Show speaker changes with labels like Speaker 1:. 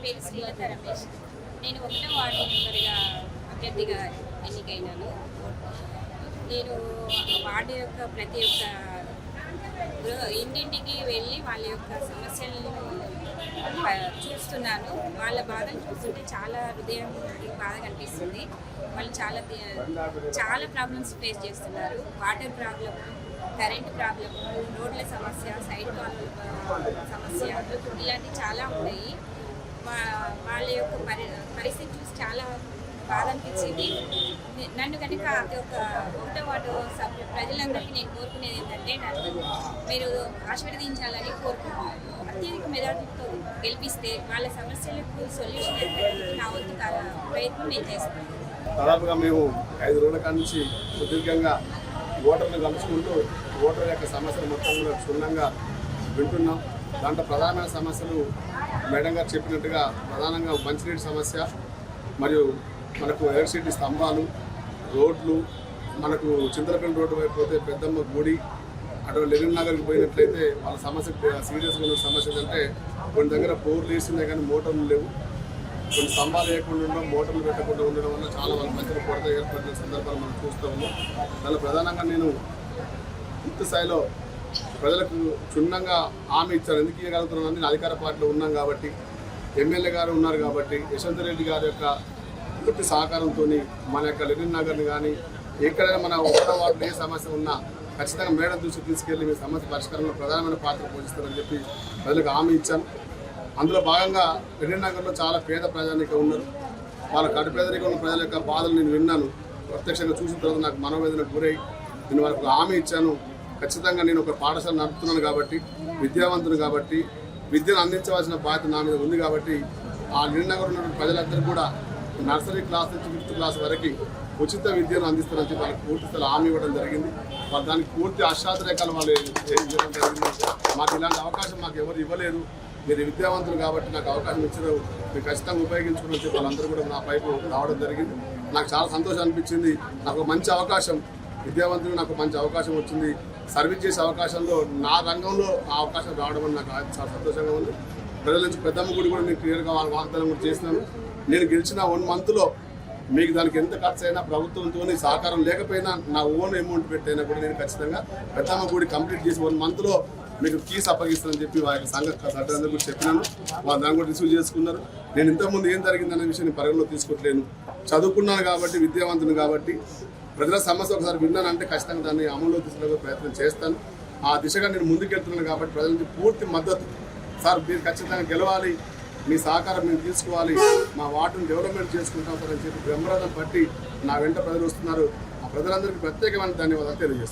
Speaker 1: పేరు శ్రీలత రమేష్. నేను 1వ వార్డు మెంబర్గా అభ్యర్థిగా ఎన్నికైనాను. నేను వార్డు యొక్క ప్రతి ఒక్క ఇంటింటికి వెళ్ళి వాళ్ళ యొక్క సమస్యలను చూస్తున్నాను. వాళ్ళ బాధను చూస్తుంటే చాలా హృదయం బాధ కనిపిస్తుంది. వాళ్ళు చాలా ప్రాబ్లమ్స్ ఫేస్ చేస్తున్నారు. వాటర్ ప్రాబ్లం, కరెంట్ ప్రాబ్లం, రోడ్ల సమస్య, సైడ్ కాల్ సమస్య, ఇలాంటివి చాలా ఉన్నాయి. వాళ్ళ యొక్క పరిస్థితి చూసి చాలా బాధ అనిపించింది. నన్ను కనుక ఒక 1వ వార్డు ప్రజలందరికీ నేను కోరుకునేది ఏంటంటే, నన్ను మీరు ఆశీర్వదించాలని కోరుకుంటున్నాను. అత్యధిక మెజార్టీతో గెలిపిస్తే వాళ్ళ సమస్యలకు సొల్యూషన్ ఏర్పడడానికి నా వంతు ప్రయత్నం నేను చేస్తాను.
Speaker 2: దాదాపుగా మేము 5 రోజుల కాడి నుంచి సుదీర్ఘంగా ఓటర్లు కలుసుకుంటూ ఓటర్ యొక్క సమస్యలు మొత్తం కూడా క్షుణ్ణంగా వింటున్నాం. దాంట్లో ప్రధానమైన సమస్యలు మేడం గారు చెప్పినట్టుగా ప్రధానంగా మంచినీటి సమస్య, మరియు మనకు ఎలక్ట్రిసిటీ స్తంభాలు, రోడ్లు, మనకు చింతలపల్లి రోడ్డు వైపు పోతే పెద్దమ్మ గుడి, అటు లెనిన్ నగర్కి పోయినట్లయితే వాళ్ళ సమస్య సీరియస్గా ఉన్న సమస్య ఏంటంటే కొన్ని దగ్గర బోర్లు వేస్తున్నాయి కానీ మోటార్లు లేవు. కొన్ని స్తంభాలు వేయకుండా ఉండడం, మోటార్లు పెట్టకుండా ఉండడం వల్ల చాలా వాళ్ళ మధ్యలో కొరత ఏర్పడిన సందర్భాలు మనం చూస్తూ ఉన్నాం. దానిలో ప్రధానంగా నేను పూర్తి స్థాయిలో ప్రజలకు క్షుణ్ణంగా హామీ ఇచ్చాను. ఎందుకు ఇవ్వగలుగుతున్నాను? నేను అధికార పార్టీలో ఉన్నాం కాబట్టి, ఎమ్మెల్యే గారు ఉన్నారు కాబట్టి, యశ్వంత్ రెడ్డి గారి యొక్క పూర్తి సహకారంతో మన యొక్క లెనిన్ నగర్ని కానీ ఎక్కడైనా మన 1వ వార్డులో ఏ సమస్య ఉన్నా ఖచ్చితంగా మేడం దృష్టికి తీసుకెళ్లి మీ సమస్య పరిష్కారంలో ప్రధానమైన పాత్ర పోషిస్తారని చెప్పి ప్రజలకు హామీ ఇచ్చాను. అందులో భాగంగా లెనిన్ నగర్లో చాలా పేద ప్రజానికం ఉన్నారు. వాళ్ళ కడుపేదరికం ఉన్న ప్రజల యొక్క బాధలు నేను విన్నాను. ప్రత్యక్షంగా చూసిన తర్వాత నాకు మనోవేదనకు గురై నేను వాళ్ళకు హామీ ఇచ్చాను. ఖచ్చితంగా నేను ఒక పాఠశాల నడుపుతున్నాను కాబట్టి, విద్యావంతులు కాబట్టి, విద్యను అందించవలసిన బాధ్యత నా మీద ఉంది కాబట్టి ఆ లెనిన్ నగర్ ఉన్న ప్రజలందరూ కూడా నర్సరీ క్లాస్ నుంచి 5th క్లాస్ వరకు ఉచిత విద్యను అందిస్తారని చెప్పి వాళ్ళకి పూర్తి స్థలం హామీ ఇవ్వడం జరిగింది. వాళ్ళు దానికి పూర్తి అష్టాత్రేకాలు వాళ్ళు ఇవ్వడం జరిగింది. మాకు ఇలాంటి అవకాశం మాకు ఎవరు ఇవ్వలేదు. మీరు విద్యావంతులు కాబట్టి నాకు అవకాశం ఇచ్చారు, మీరు ఖచ్చితంగా ఉపయోగించుకోవాలని చెప్పి వాళ్ళందరూ కూడా నా పైపు రావడం జరిగింది. నాకు చాలా సంతోషం అనిపించింది. నాకు మంచి అవకాశం, విద్యావంతులు నాకు మంచి అవకాశం వచ్చింది. సర్వీస్ చేసే అవకాశంలో నా రంగంలో ఆ అవకాశం రావడం అని నాకు చాలా సంతోషంగా ఉంది. ప్రజల నుంచి పెద్దమ్మ గుడి కూడా నేను క్లియర్గా వాగ్దానం కూడా చేసినాను. నేను గెలిచిన 1 మంత్లో మీకు దానికి ఎంత ఖర్చు అయినా ప్రభుత్వంతో సహకారం లేకపోయినా నా ఓన్ అమౌంట్ పెట్టైనా కూడా నేను ఖచ్చితంగా పెద్దమ్మ గుడి కంప్లీట్ చేసి 1 మంత్లో మీకు కీస్ అప్పగిస్తానని చెప్పి వాళ్ళ సంఘ సభ్యులందరూ కూడా చెప్పినాను. వాళ్ళు దాన్ని కూడా రిసీవ్ చేసుకున్నారు. నేను ఇంతకుముందు ఏం జరిగిందనే విషయం నేను పరిగణలో తీసుకోవట్లేను. చదువుకున్నాను కాబట్టి, విద్యావంతుని కాబట్టి, ప్రజల సమస్య ఒకసారి విన్నానంటే ఖచ్చితంగా దాన్ని అమలులో తీసుకునే ప్రయత్నం చేస్తాను. ఆ దిశగా నేను ముందుకెళ్తున్నాను కాబట్టి ప్రజల నుంచి పూర్తి మద్దతు. సార్ మీరు ఖచ్చితంగా గెలవాలి, మీ సహకారం మేము తీసుకోవాలి, మా వార్డును డెవలప్మెంట్ చేసుకుంటాం సార్ అని చెప్పి బ్రహ్మరథం పట్టి నా వెంట ప్రజలు వస్తున్నారు. ఆ ప్రజలందరికీ ప్రత్యేకమైన ధన్యవాదాలు తెలియజేస్తున్నాను.